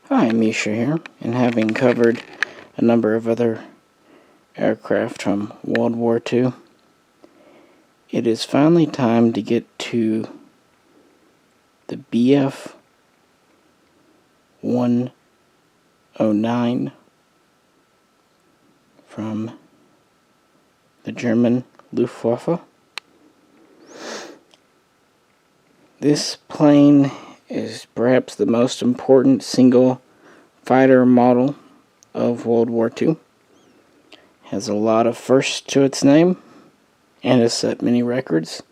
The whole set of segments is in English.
Hi, Misha here, and having covered a number of other aircraft from World War II, it is finally time to get to the Bf 109 from the German Luftwaffe. This plane is perhaps the most important single fighter model of World War II. Has a lot of firsts to its name and has set many records.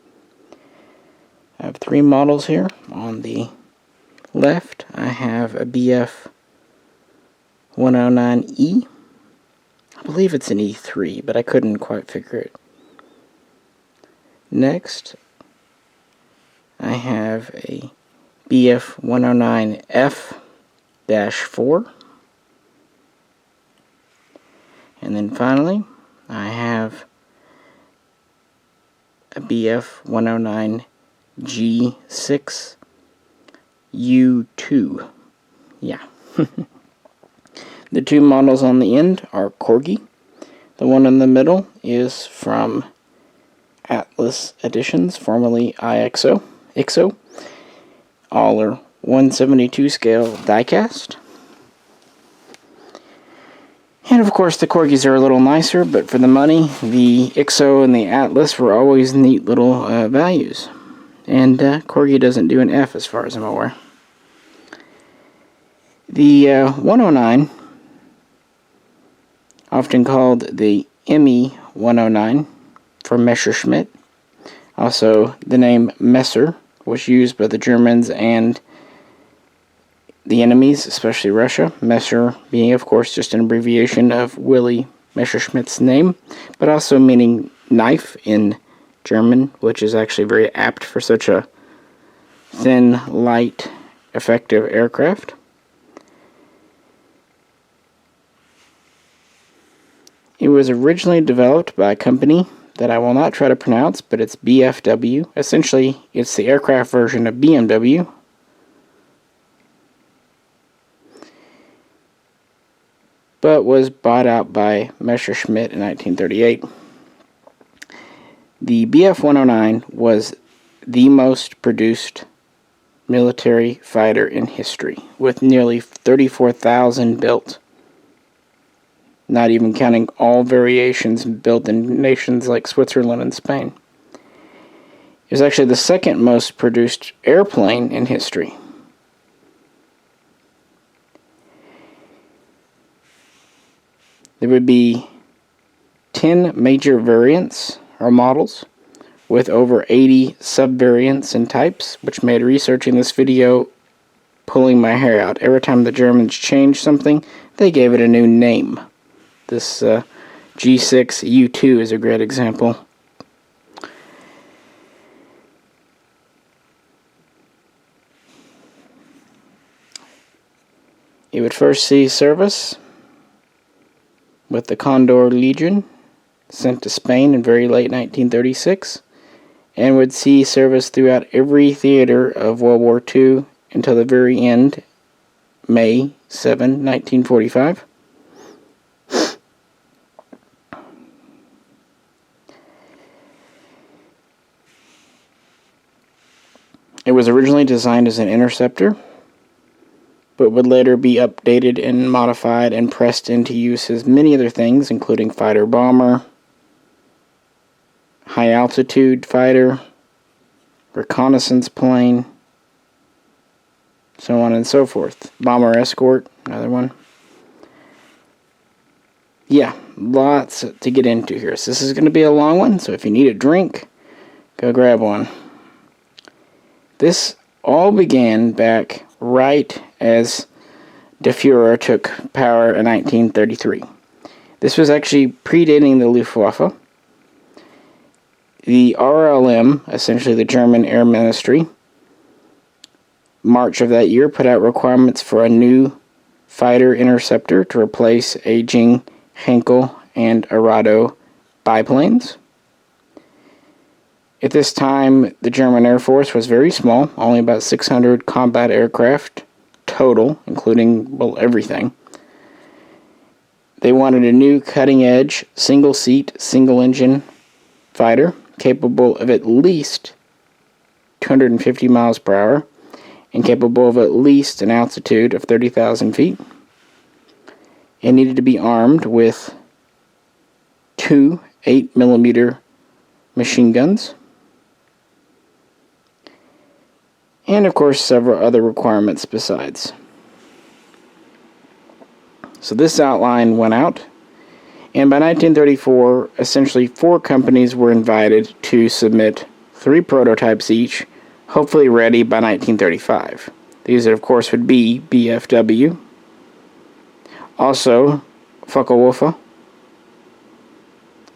I have three models here. On the left, I have a Bf 109E. I believe it's an E3, but I couldn't quite figure it. Next, I have a Bf 109F-4. And then finally, I have a Bf 109G6U2. Yeah. The two models on the end are Corgi. The one in the middle is from Atlas Editions, formerly IXO. All are 1/72 scale diecast. And of course the Corgis are a little nicer, but for the money, the IXO and the Atlas were always neat little values. And Corgi doesn't do an F as far as I'm aware. The 109, often called the ME 109 from Messerschmitt. Also, the name Messer was used by the Germans and the enemies, especially Russia. Messer being, of course, just an abbreviation of Willy Messerschmitt's name, but also meaning knife in German, which is actually very apt for such a thin, light, effective aircraft. It was originally developed by a company that I will not try to pronounce, but it's BFW. Essentially, it's the aircraft version of BMW. But was bought out by Messerschmitt in 1938. The Bf 109 was the most produced military fighter in history, with nearly 34,000 built. Not even counting all variations built in nations like Switzerland and Spain. It was actually the second most produced airplane in history. There would be 10 major variants or models with over 80 sub-variants and types, which made researching this video pulling my hair out. Every time the Germans changed something, they gave it a new name. This G6U2 is a great example. It would first see service with the Condor Legion, sent to Spain in very late 1936, and would see service throughout every theater of World War II until the very end, May 7, 1945. It was originally designed as an interceptor, but would later be updated and modified and pressed into use as many other things, including fighter-bomber, high-altitude fighter, reconnaissance plane, so on and so forth. Bomber escort, another one. Yeah, lots to get into here. So this is going to be a long one, so if you need a drink, go grab one. This all began back right as the Führer took power in 1933. This was actually predating the Luftwaffe. The RLM, essentially the German Air Ministry, March of that year put out requirements for a new fighter-interceptor to replace aging Henkel and Arado biplanes. At this time, the German Air Force was very small, only about 600 combat aircraft total, including, well, everything. They wanted a new cutting-edge, single-seat, single-engine fighter capable of at least 250 miles per hour and capable of at least an altitude of 30,000 feet. It needed to be armed with 2 8mm machine guns, and of course several other requirements besides. So this outline went out, and by 1934 essentially 4 companies were invited to submit 3 prototypes each, hopefully ready by 1935. These of course would be BFW, also Focke-Wulf,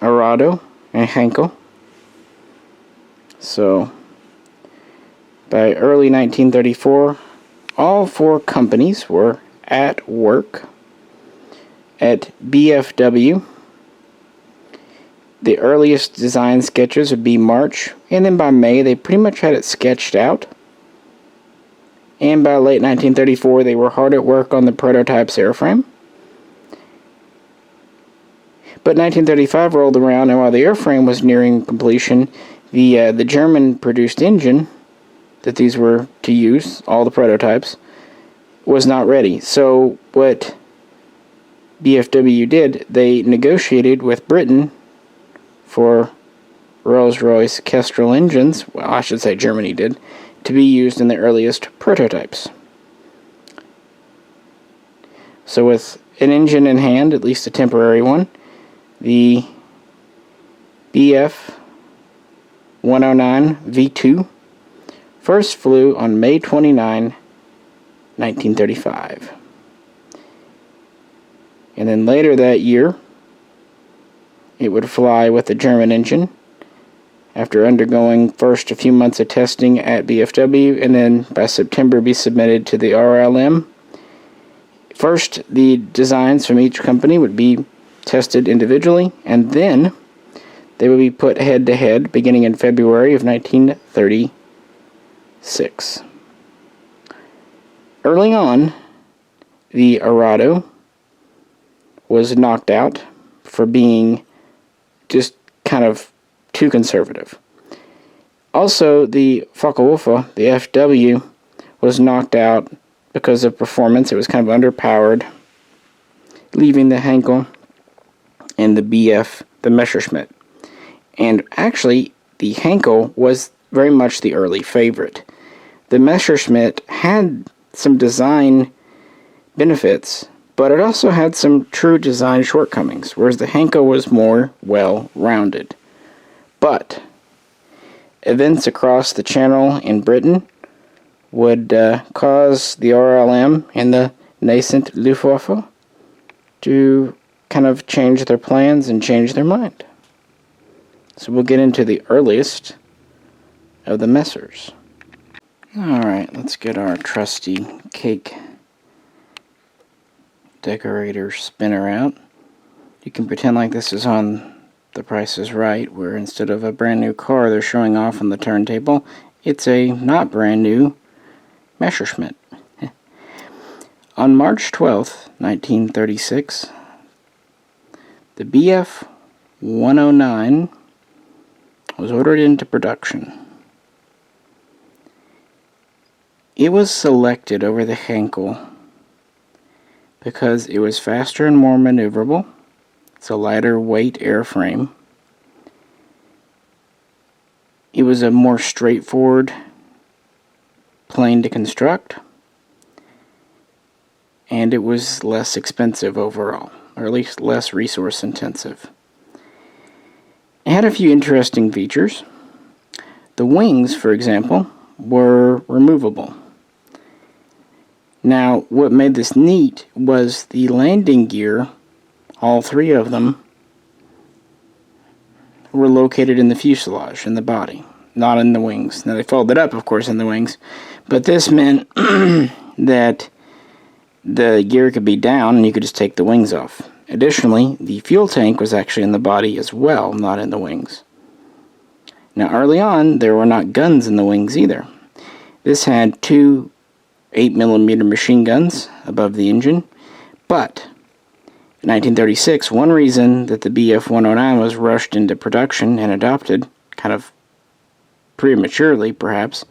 Arado, and Henkel. So by early 1934, all 4 companies were at work. At BFW, the earliest design sketches would be March, and then by May they pretty much had it sketched out. And by late 1934 they were hard at work on the prototype's airframe. But 1935 rolled around, and while the airframe was nearing completion, the German-produced engine that these were to use, all the prototypes, was not ready. So what BFW did, they negotiated with Britain for Rolls-Royce Kestrel engines, well, I should say Germany did, to be used in the earliest prototypes. So with an engine in hand, at least a temporary one, the BF 109 V2 first flew on May 29, 1935. And then later that year, it would fly with the German engine after undergoing first a few months of testing at BFW, and then by September be submitted to the RLM. First, the designs from each company would be tested individually, and then they would be put head-to-head beginning in February of 1936. Early on, the Arado was knocked out for being just kind of too conservative. Also, the Focke-Wulf, the FW, was knocked out because of performance. It was kind of underpowered, leaving the Henkel and the BF, the Messerschmitt. And actually, the Henkel was very much the early favorite. The Messerschmitt had some design benefits, but it also had some true design shortcomings, whereas the Henkel was more well-rounded. But events across the Channel in Britain would cause the RLM and the nascent Luftwaffe to kind of change their plans and change their mind. So we'll get into the earliest of the Messers. Alright, let's get our trusty cake decorator spinner out. You can pretend like this is on The Price is Right, where instead of a brand new car they're showing off on the turntable, it's a not brand new Messerschmitt. On March 12th, 1936, the BF 109 was ordered into production. It was selected over the Henkel because it was faster and more maneuverable. It's a lighter weight airframe. It was a more straightforward plane to construct, and it was less expensive overall, or at least less resource intensive. It had a few interesting features. The wings, for example, were removable. Now, what made this neat was the landing gear, all 3 of them, were located in the fuselage, in the body, not in the wings. Now, they folded up, of course, in the wings, but this meant that the gear could be down and you could just take the wings off. Additionally, the fuel tank was actually in the body as well, not in the wings. Now, early on, there were not guns in the wings either. This had 2 8mm machine guns above the engine. But in 1936, one reason that the Bf-109 was rushed into production and adopted, kind of prematurely perhaps,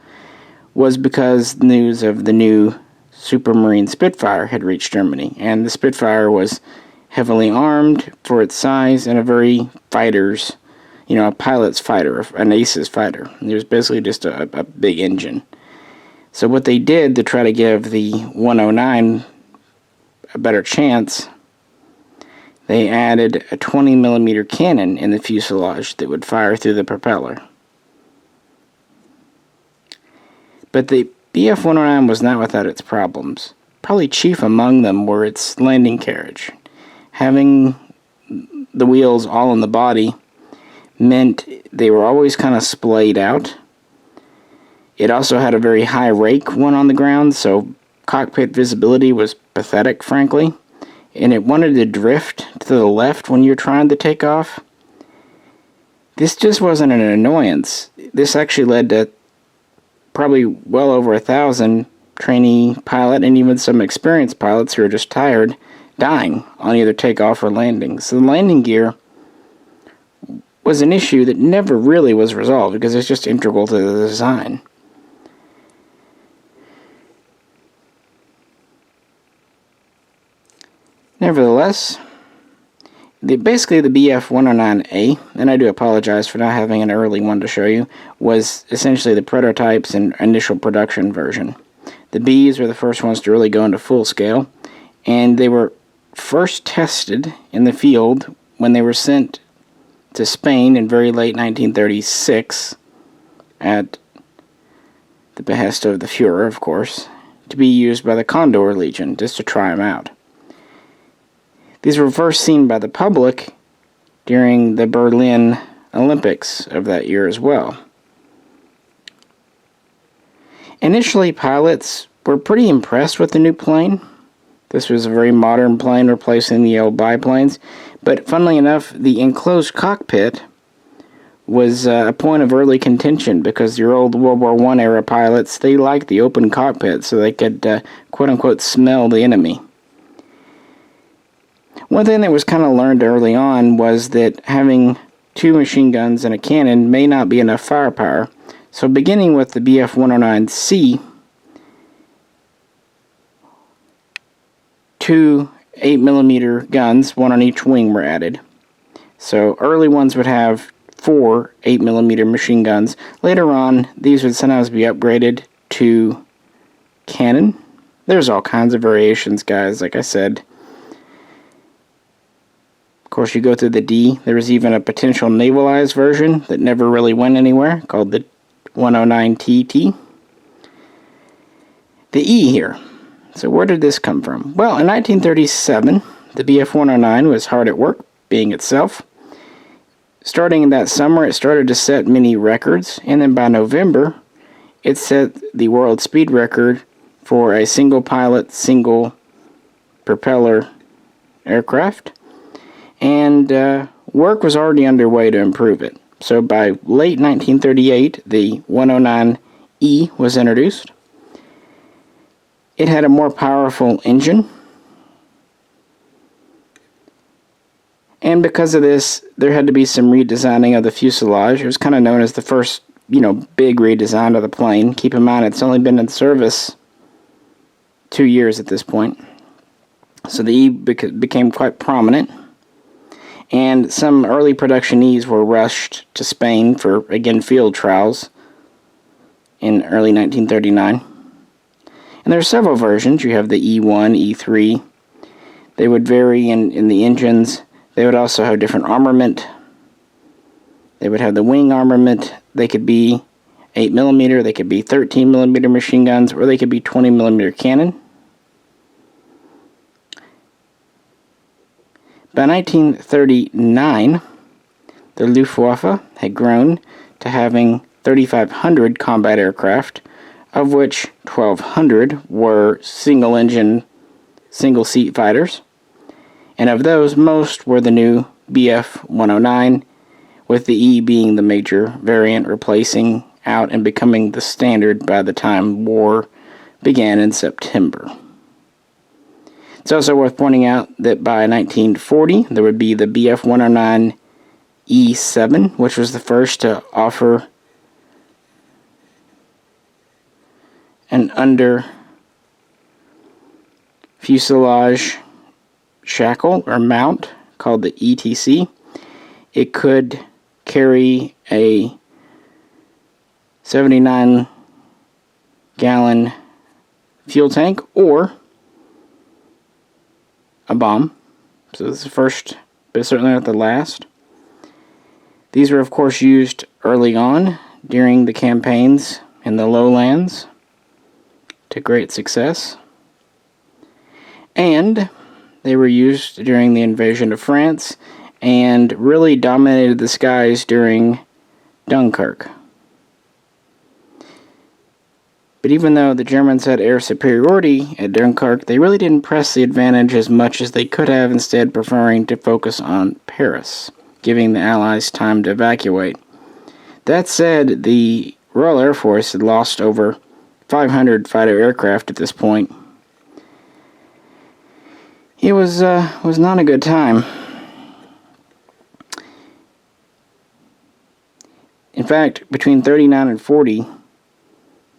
was because news of the new Supermarine Spitfire had reached Germany, and the Spitfire was heavily armed for its size and a very a pilot's fighter, an ace's fighter. It was basically just a big engine. So what they did to try to give the 109 a better chance, they added a 20mm cannon in the fuselage that would fire through the propeller. But the Bf-109 was not without its problems. Probably chief among them were its landing carriage. Having the wheels all in the body meant they were always kind of splayed out. It also had a very high rake when on the ground, so cockpit visibility was pathetic, frankly. And it wanted to drift to the left when you're trying to take off. This just wasn't an annoyance. This actually led to probably well over 1,000 trainee pilot and even some experienced pilots who are just tired dying on either takeoff or landing. So the landing gear was an issue that never really was resolved because it's just integral to the design. Nevertheless, basically the Bf-109A, and I do apologize for not having an early one to show you, was essentially the prototypes and initial production version. The Bs were the first ones to really go into full scale, and they were first tested in the field when they were sent to Spain in very late 1936 at the behest of the Fuhrer, of course, to be used by the Condor Legion, just to try them out. These were first seen by the public during the Berlin Olympics of that year as well. Initially, pilots were pretty impressed with the new plane. This was a very modern plane replacing the old biplanes, but funnily enough, the enclosed cockpit was a point of early contention because your old World War I era pilots, they liked the open cockpit so they could quote-unquote smell the enemy. One thing that was kind of learned early on was that having 2 machine guns and a cannon may not be enough firepower. So beginning with the Bf-109C, 2 8mm guns, one on each wing, were added. So early ones would have 4 8mm machine guns. Later on, these would sometimes be upgraded to cannon. There's all kinds of variations, guys, like I said. Of course, you go through the D. There was even a potential navalized version that never really went anywhere, called the 109TT. The E here. So where did this come from? Well, in 1937, the Bf-109 was hard at work, being itself. Starting in that summer, it started to set many records, and then by November, it set the world speed record for a single pilot, single propeller aircraft. And work was already underway to improve it. So by late 1938, the 109E was introduced. It had a more powerful engine. And because of this, there had to be some redesigning of the fuselage. It was kind of known as the first, big redesign of the plane. Keep in mind, it's only been in service 2 years at this point. So the E became quite prominent. And some early production E's were rushed to Spain for, again, field trials in early 1939. And there are several versions. You have the E1, E3. They would vary in the engines. They would also have different armament. They would have the wing armament. They could be 8mm, they could be 13mm machine guns, or they could be 20mm cannon. By 1939, the Luftwaffe had grown to having 3,500 combat aircraft, of which 1,200 were single-engine, single-seat fighters. And of those, most were the new Bf-109, with the E being the major variant, replacing out and becoming the standard by the time war began in September. It's also worth pointing out that by 1940, there would be the Bf-109 E7, which was the first to offer an under fuselage shackle or mount called the ETC. It could carry a 79-gallon fuel tank or a bomb. So this is the first, but certainly not the last. These were, of course, used early on during the campaigns in the lowlands to great success. And they were used during the invasion of France and really dominated the skies during Dunkirk. But even though the Germans had air superiority at Dunkirk, they really didn't press the advantage as much as they could have, instead preferring to focus on Paris, giving the Allies time to evacuate. That said, the Royal Air Force had lost over 500 fighter aircraft at this point. It was not a good time. In fact, between 39 and 40,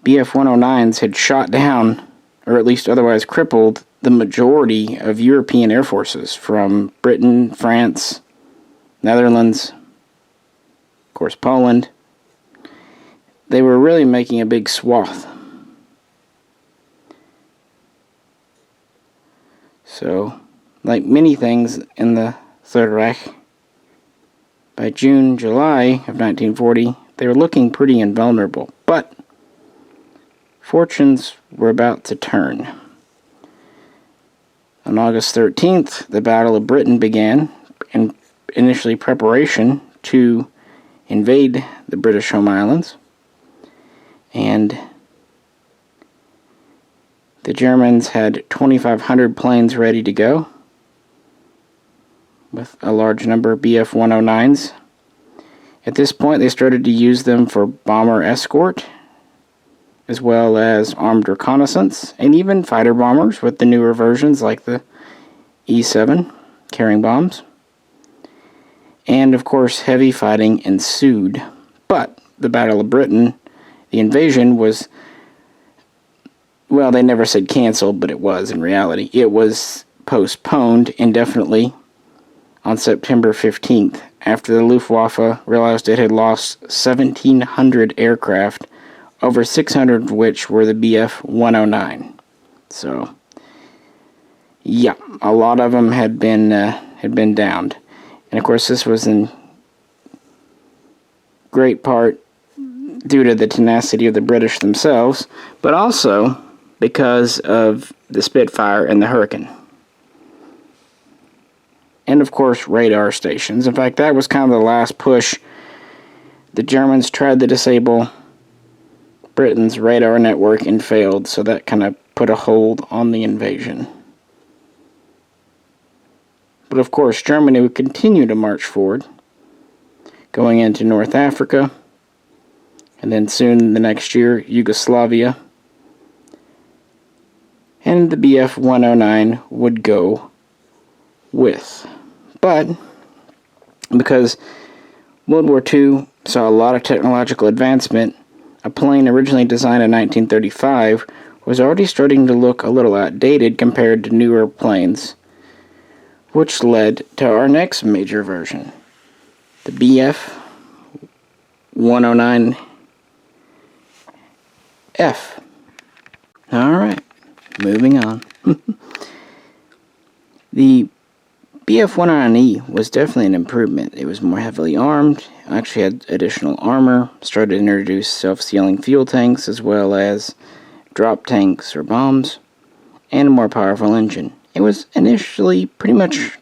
Bf-109s had shot down, or at least otherwise crippled, the majority of European air forces from Britain, France, Netherlands, of course Poland. They were really making a big swath. So, like many things in the Third Reich, by June, July of 1940, they were looking pretty invulnerable. But fortunes were about to turn. On August 13th, the Battle of Britain began, in initially preparation to invade the British home islands. And the Germans had 2,500 planes ready to go, with a large number of Bf-109s. At this point, they started to use them for bomber escort, as well as armed reconnaissance, and even fighter bombers with the newer versions like the E7 carrying bombs. And of course, heavy fighting ensued. But the Battle of Britain, the invasion was, well, they never said canceled, but it was in reality. It was postponed indefinitely on September 15th, after the Luftwaffe realized it had lost 1,700 aircraft, over 600 of which were the Bf-109. So, yeah, a lot of them had been downed. And of course, this was in great part due to the tenacity of the British themselves, but also because of the Spitfire and the Hurricane. And of course, radar stations. In fact, that was kind of the last push. The Germans tried to disable Britain's radar network and failed, so that kind of put a hold on the invasion. But of course, Germany would continue to march forward, going into North Africa, and then soon the next year, Yugoslavia. And the Bf-109 would go with. But because World War II saw a lot of technological advancement, a plane originally designed in 1935 was already starting to look a little outdated compared to newer planes, which led to our next major version, the Bf-109F. Alright, moving on. The Bf-109E was definitely an improvement. It was more heavily armed, actually had additional armor, started to introduce self-sealing fuel tanks as well as drop tanks or bombs, and a more powerful engine. It was initially pretty much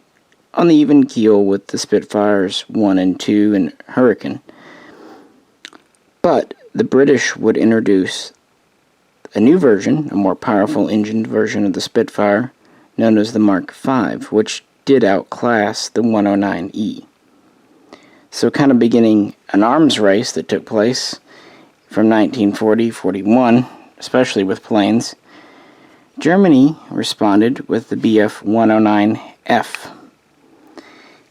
on the even keel with the Spitfires 1 and 2 and Hurricane. But the British would introduce a new version, a more powerful engined version of the Spitfire, known as the Mark V, which did outclass the 109E. So kind of beginning an arms race that took place from 1940-41, especially with planes, Germany responded with the Bf-109F.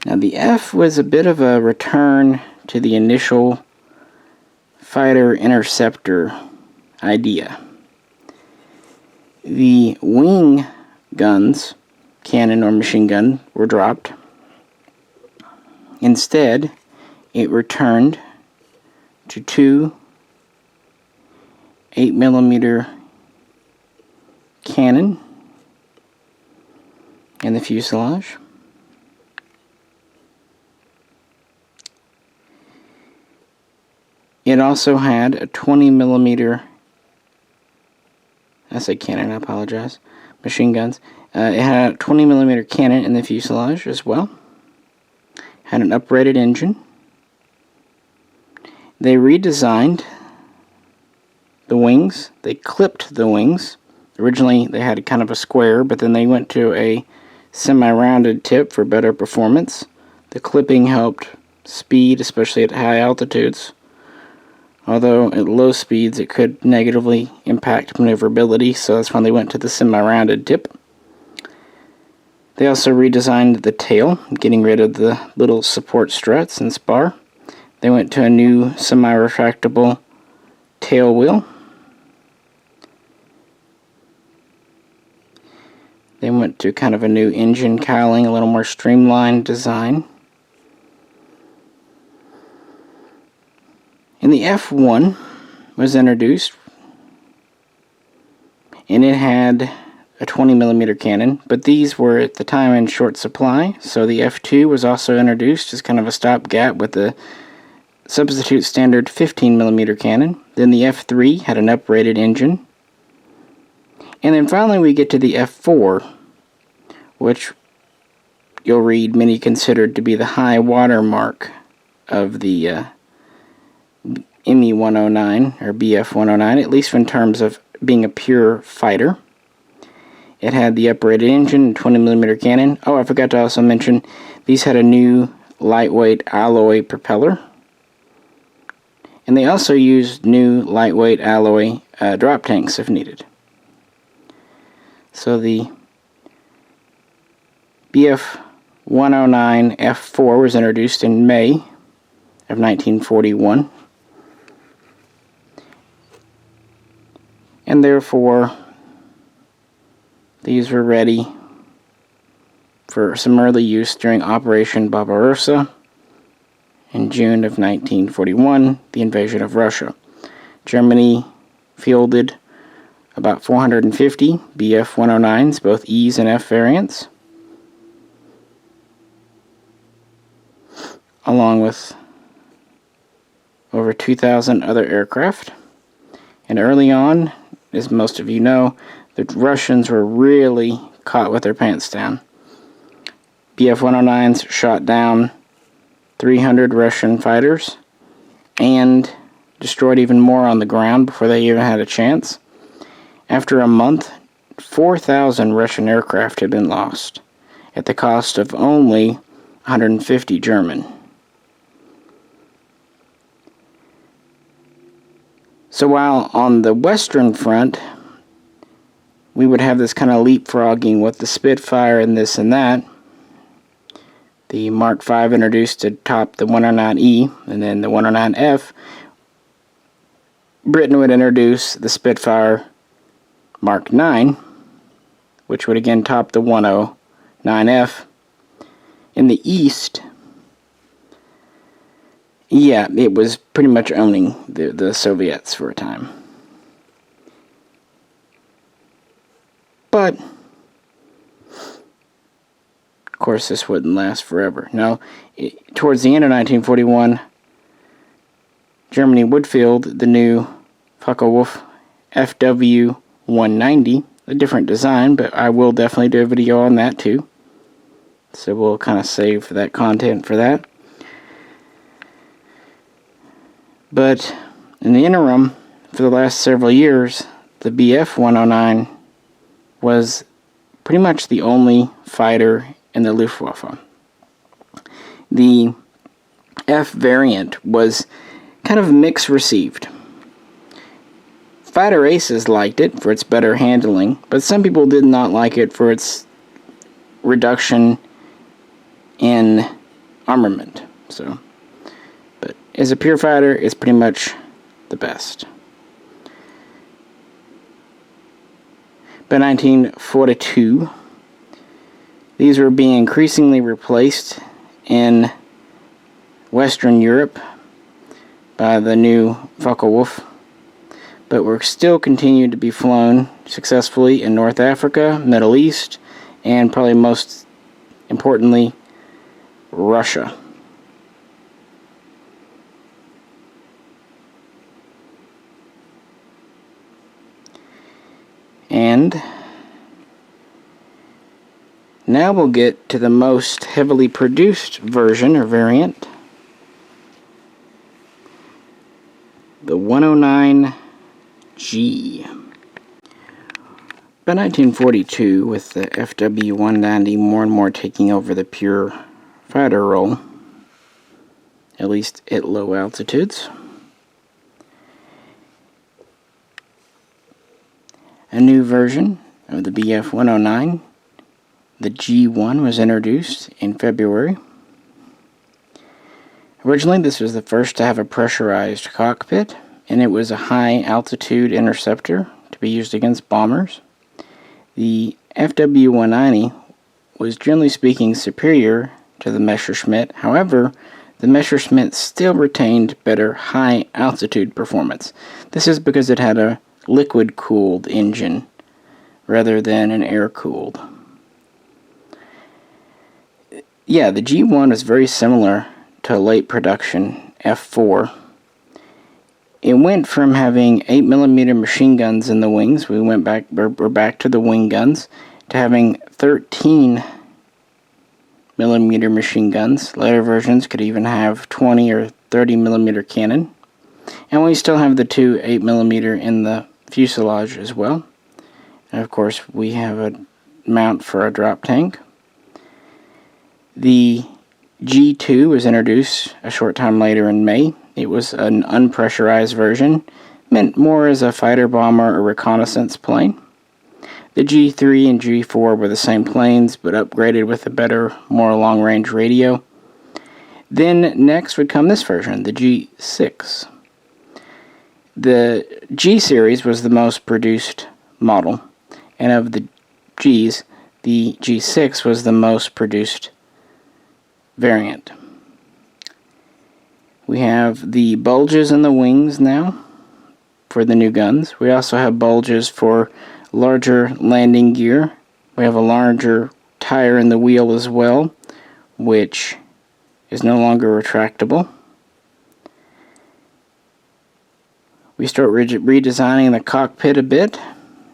Now the F was a bit of a return to the initial fighter-interceptor idea. The wing guns, cannon or machine gun, were dropped. Instead, it returned to two 8mm cannon in the fuselage. It also had a 20mm, I said cannon, I apologize, machine guns. It had a 20mm cannon in the fuselage as well. Had an uprated engine. They redesigned the wings. They clipped the wings. Originally they had kind of a square, but then they went to a semi-rounded tip for better performance. The clipping helped speed, especially at high altitudes. Although at low speeds it could negatively impact maneuverability, so that's when they went to the semi-rounded tip. They also redesigned the tail, getting rid of the little support struts and spar. They went to a new semi-retractable tail wheel. They went to kind of a new engine cowling, a little more streamlined design. And the F1 was introduced, and it had a 20mm cannon, but these were at the time in short supply, so the F2 was also introduced as kind of a stopgap with the substitute standard 15mm cannon. Then the F3 had an uprated engine. And then finally we get to the F4, which you'll read many considered to be the high water mark of the ME-109 or Bf-109, at least in terms of being a pure fighter. It had the uprated engine and 20mm cannon. Oh, I forgot to also mention, these had a new lightweight alloy propeller. And they also used new lightweight alloy drop tanks if needed. So the Bf-109 F4 was introduced in May of 1941. And therefore, these were ready for some early use during Operation Barbarossa in June of 1941, the invasion of Russia. Germany fielded about 450 Bf-109s, both E's and F variants, along with over 2,000 other aircraft. And early on, as most of you know, the Russians were really caught with their pants down. Bf-109s shot down 300 Russian fighters and destroyed even more on the ground before they even had a chance. After a month, 4,000 Russian aircraft had been lost, at the cost of only 150 German. So while on the Western Front, we would have this kind of leapfrogging with the Spitfire and this and that, the Mark V introduced to top the 109E and then the 109F, Britain would introduce the Spitfire Mark IX, which would again top the 109F. In the East, yeah, it was pretty much owning the Soviets for a time. But, of course, this wouldn't last forever. Now, towards the end of 1941, Germany would field the new Focke-Wulf FW-190, a different design, but I will definitely do a video on that too. So we'll kind of save that content for that. But in the interim, for the last several years, the Bf-109 was pretty much the only fighter in the Luftwaffe. The F variant was kind of mixed received. Fighter aces liked it for its better handling, but some people did not like it for its reduction in armament. But as a pure fighter, it's pretty much the best. By 1942, these were being increasingly replaced in Western Europe by the new Focke-Wulf, but were still continued to be flown successfully in North Africa, Middle East, and probably most importantly, Russia. And now we'll get to the most heavily produced version or variant, the 109G. By 1942, with the FW-190 more and more taking over the pure fighter role, at least at low altitudes, a new version of the BF-109, the G1, was introduced in February. Originally, this was the first to have a pressurized cockpit, and it was a high-altitude interceptor to be used against bombers. The FW-190 was, generally speaking, superior to the Messerschmitt. However, the Messerschmitt still retained better high-altitude performance. This is because it had a liquid-cooled engine rather than an air-cooled. Yeah, the G1 is very similar to a late production F4. It went from having 8mm machine guns in the wings, we're back to the wing guns, to having 13mm machine guns. Later versions could even have 20 or 30mm cannon. And we still have the two 8mm in the fuselage as well. And of course, we have a mount for a drop tank. The G2 was introduced a short time later in May. It was an unpressurized version, meant more as a fighter bomber or reconnaissance plane. The G3 and G4 were the same planes, but upgraded with a better, more long-range radio. Then next would come this version, the G6. The G series was the most produced model, and of the Gs, the G6 was the most produced variant. We have the bulges in the wings now for the new guns. We also have bulges for larger landing gear. We have a larger tire in the wheel as well, which is no longer retractable. We start redesigning the cockpit a bit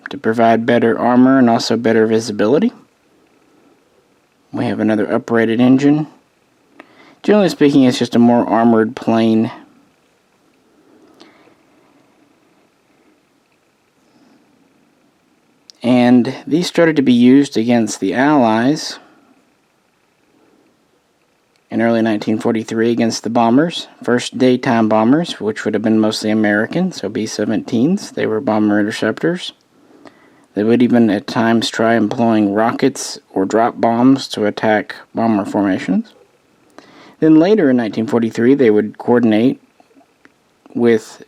to provide better armor and also better visibility. We have another uprated engine. Generally speaking, it's just a more armored plane. And these started to be used against the Allies in early 1943 against the bombers. First daytime bombers, which would have been mostly American, so B-17s. They were bomber interceptors. They would even at times try employing rockets or drop bombs to attack bomber formations. Then later in 1943, they would coordinate with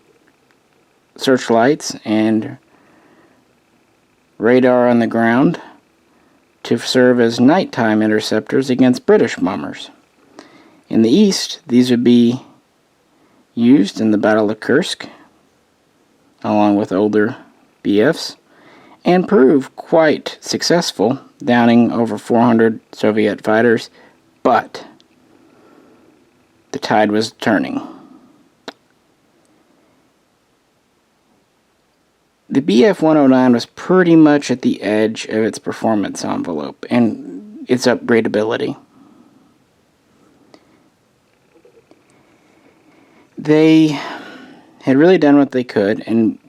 searchlights and radar on the ground to serve as nighttime interceptors against British bombers. In the east, these would be used in the Battle of Kursk, along with older BFs, and prove quite successful, downing over 400 Soviet fighters, but the tide was turning. The BF-109 was pretty much at the edge of its performance envelope and its upgradability. They had really done what they could, and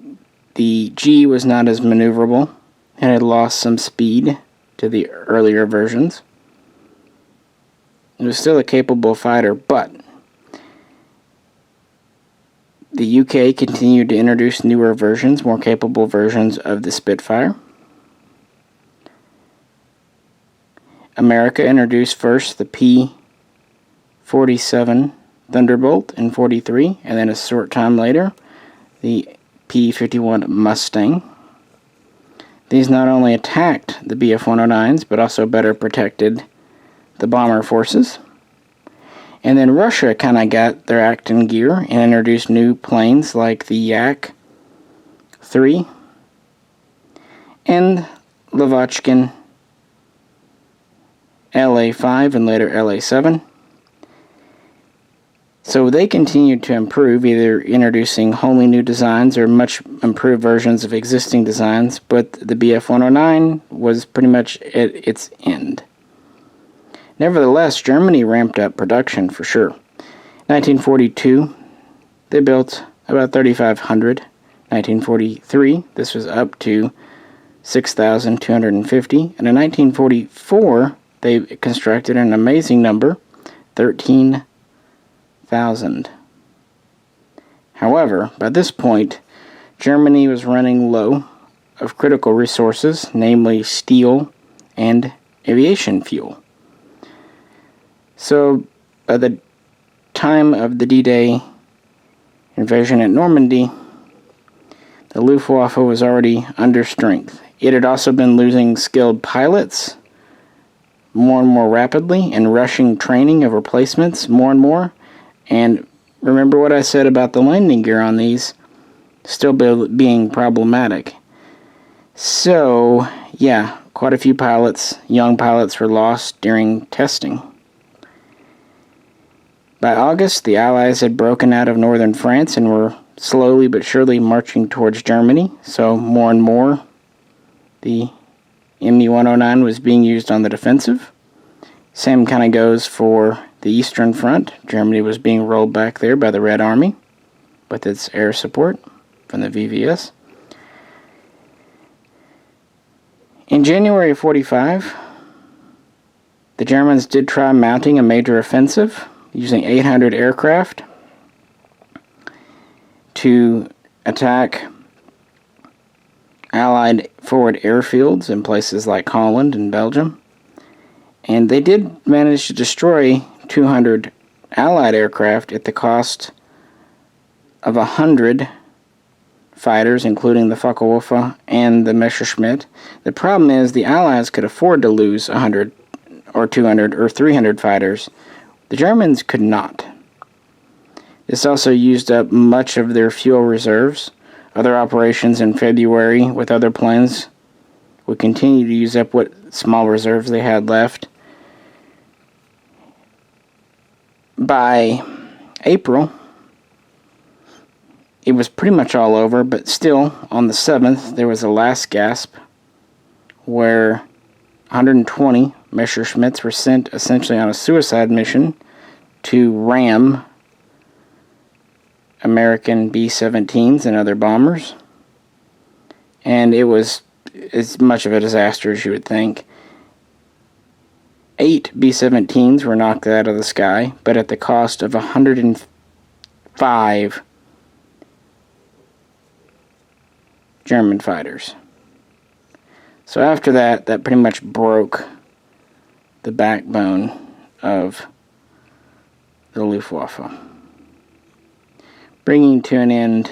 the G was not as maneuverable and had lost some speed to the earlier versions. It was still a capable fighter, but The UK continued to introduce newer versions, more capable versions of the Spitfire. America introduced first the P-47 Thunderbolt in 43, and then a short time later, the P-51 Mustang. These not only attacked the Bf-109s, but also better protected the bomber forces. And then Russia kind of got their act in gear and introduced new planes like the Yak-3 and Lavochkin LA-5 and later LA-7. So they continued to improve, either introducing wholly new designs or much improved versions of existing designs, but the Bf-109 was pretty much at its end. Nevertheless, Germany ramped up production for sure. 1942, they built about 3,500. 1943, this was up to 6,250. And in 1944, they constructed an amazing number, 13,000. However, by this point, Germany was running low of critical resources, namely steel and aviation fuel. So, by the time of the D-Day invasion at Normandy, the Luftwaffe was already under strength. It had also been losing skilled pilots more and more rapidly and rushing training of replacements more and more. And remember what I said about the landing gear on these still being problematic. So, yeah, quite a few pilots, young pilots, were lost during testing. By August, the Allies had broken out of northern France and were slowly but surely marching towards Germany, so more and more the Me-109 was being used on the defensive. Same kind of goes for the Eastern Front. Germany was being rolled back there by the Red Army with its air support from the VVS. In January of 45, the Germans did try mounting a major offensive using 800 aircraft to attack Allied forward airfields in places like Holland and Belgium. And they did manage to destroy 200 Allied aircraft at the cost of 100 fighters, including the Focke-Wulf and the Messerschmitt. The problem is the Allies could afford to lose 100 or 200 or 300 fighters. The Germans could not. This also used up much of their fuel reserves. Other operations in February with other planes would continue to use up what small reserves they had left. By April, it was pretty much all over, but still, on the 7th, there was a last gasp where 120 Messerschmitts were sent essentially on a suicide mission to ram American B-17s and other bombers. And it was as much of a disaster as you would think. 8 B-17s were knocked out of the sky, but at the cost of 105 German fighters. So after that, that pretty much broke the backbone of the Luftwaffe, bringing to an end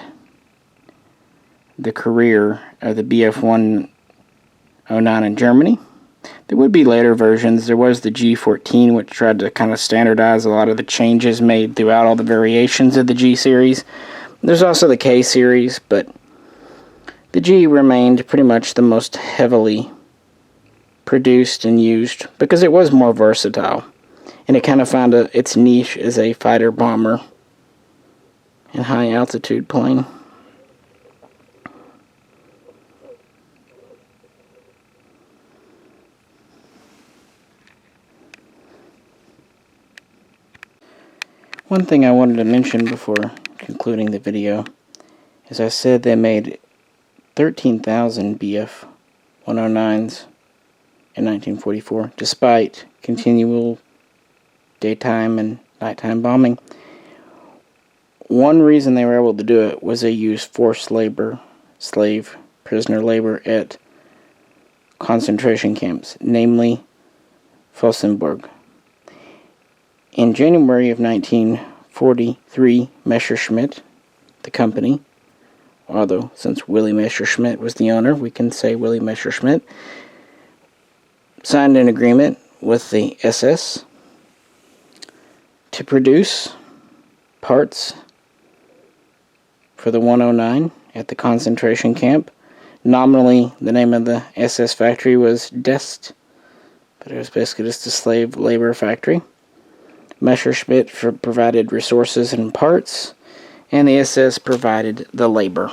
the career of the Bf-109 in Germany. There would be later versions. There was the G-14, which tried to kind of standardize a lot of the changes made throughout all the variations of the G series. There's also the K series, but the G remained pretty much the most heavily produced and used because it was more versatile, and it kind of found its niche as a fighter bomber and high altitude plane. One thing I wanted to mention before concluding the video is I said they made 13,000 Bf-109s in 1944, despite continual daytime and nighttime bombing. one reason they were able to do it was they used forced labor, prisoner labor at concentration camps, namely Flossenburg. In January of 1943, Messerschmitt, the company, although since Willy Messerschmitt was the owner, we can say Willy Messerschmitt, signed an agreement with the SS to produce parts for the 109 at the concentration camp. Nominally, the name of the SS factory was Dest, but it was basically just a slave labor factory. Messerschmitt provided resources and parts, and the SS provided the labor.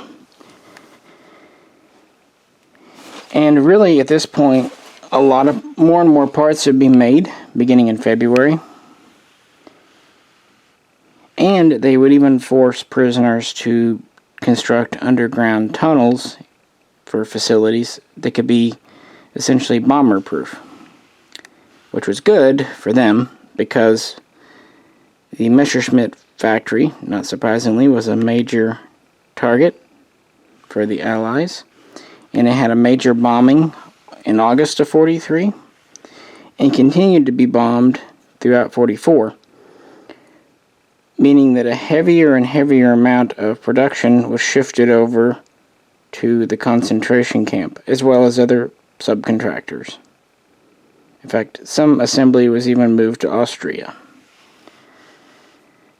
And really, at this point, a lot of more and more parts would be made, beginning in February. And they would even force prisoners to construct underground tunnels for facilities that could be essentially bomber-proof, which was good for them because the Messerschmitt factory, not surprisingly, was a major target for the Allies, and it had a major bombing in August of 43 and continued to be bombed throughout 44. Meaning that a heavier and heavier amount of production was shifted over to the concentration camp, as well as other subcontractors. In fact, some assembly was even moved to Austria.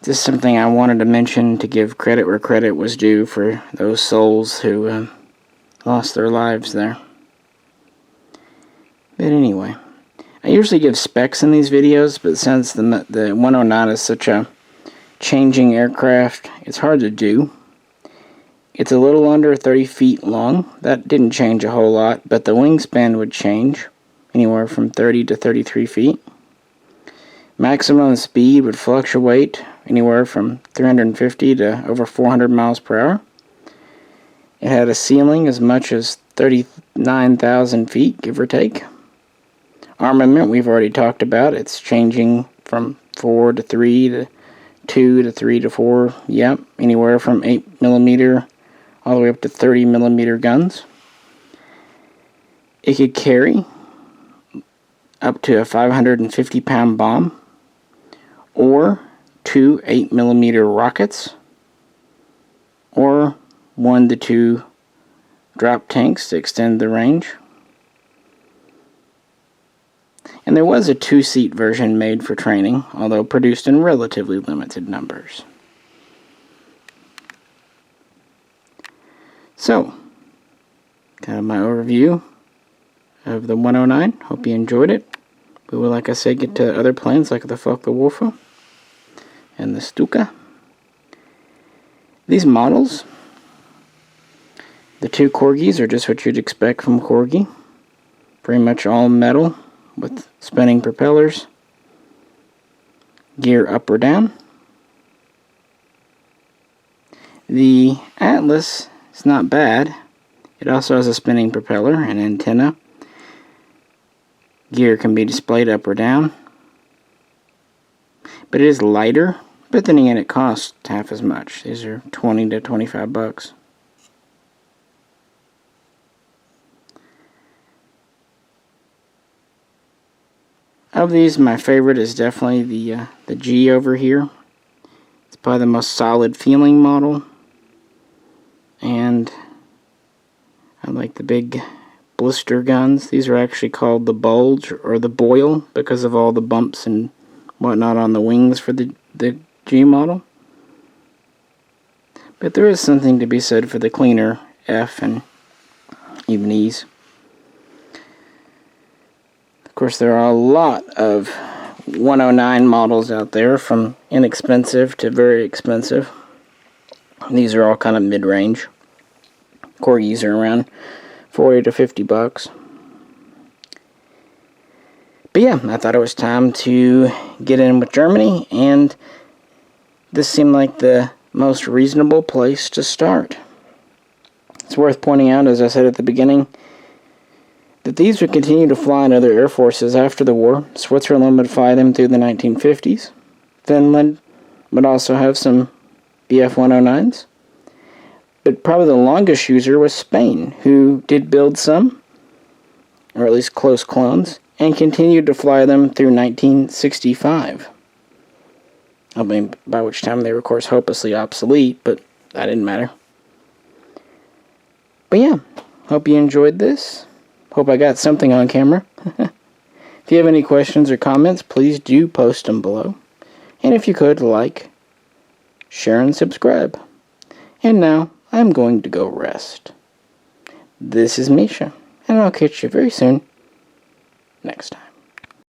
This is something I wanted to mention to give credit where credit was due for those souls who lost their lives there. But anyway, I usually give specs in these videos, but since the 109 is such a changing aircraft, it's hard to do. It's a little under 30 feet long. That didn't change a whole lot, but the wingspan would change anywhere from 30 to 33 feet. Maximum speed would fluctuate anywhere from 350 to over 400 miles per hour. It had a ceiling as much as 39,000 feet, give or take. Armament, we've already talked about. It's changing from 4 to 3 to 2 to 3 to 4, yep, anywhere from 8mm all the way up to 30mm guns. It could carry up to a 550-pound bomb, or 2 8mm rockets, or 1 to 2 drop tanks to extend the range. And there was a 2-seat version made for training, although produced in relatively limited numbers. So, kind of my overview of the 109. Hope you enjoyed it. We will, like I said, get to other planes like the Focke-Wulf and the Stuka. These models, the 2 Corgis are just what you'd expect from Corgi. Pretty much all metal with spinning propellers, gear up or down. The Atlas is not bad. It also has a spinning propeller and antenna. Gear can be displayed up or down. But it is lighter, but then again it costs half as much. These are 20 to 25 bucks. Of these, my favorite is definitely the G over here. It's probably the most solid feeling model. And I like the big blister guns. These are actually called the bulge or the boil because of all the bumps and whatnot on the wings for the G model. But there is something to be said for the cleaner F and even E's. Of course, there are a lot of 109 models out there, from inexpensive to very expensive. These are all kind of mid-range. Corgis are around 40 to 50 bucks. But yeah, I thought it was time to get in with Germany, and this seemed like the most reasonable place to start. It's worth pointing out, as I said at the beginning, that these would continue to fly in other air forces after the war. Switzerland would fly them through the 1950s. Finland would also have some BF-109s. But probably the longest user was Spain, who did build some, or at least close clones, and continued to fly them through 1965. I mean, by which time they were, of course, hopelessly obsolete, but that didn't matter. But yeah, hope you enjoyed this. Hope I got something on camera. If you have any questions or comments, please do post them below. And if you could, like, share, and subscribe. And now, I'm going to go rest. This is Misha, and I'll catch you very soon next time.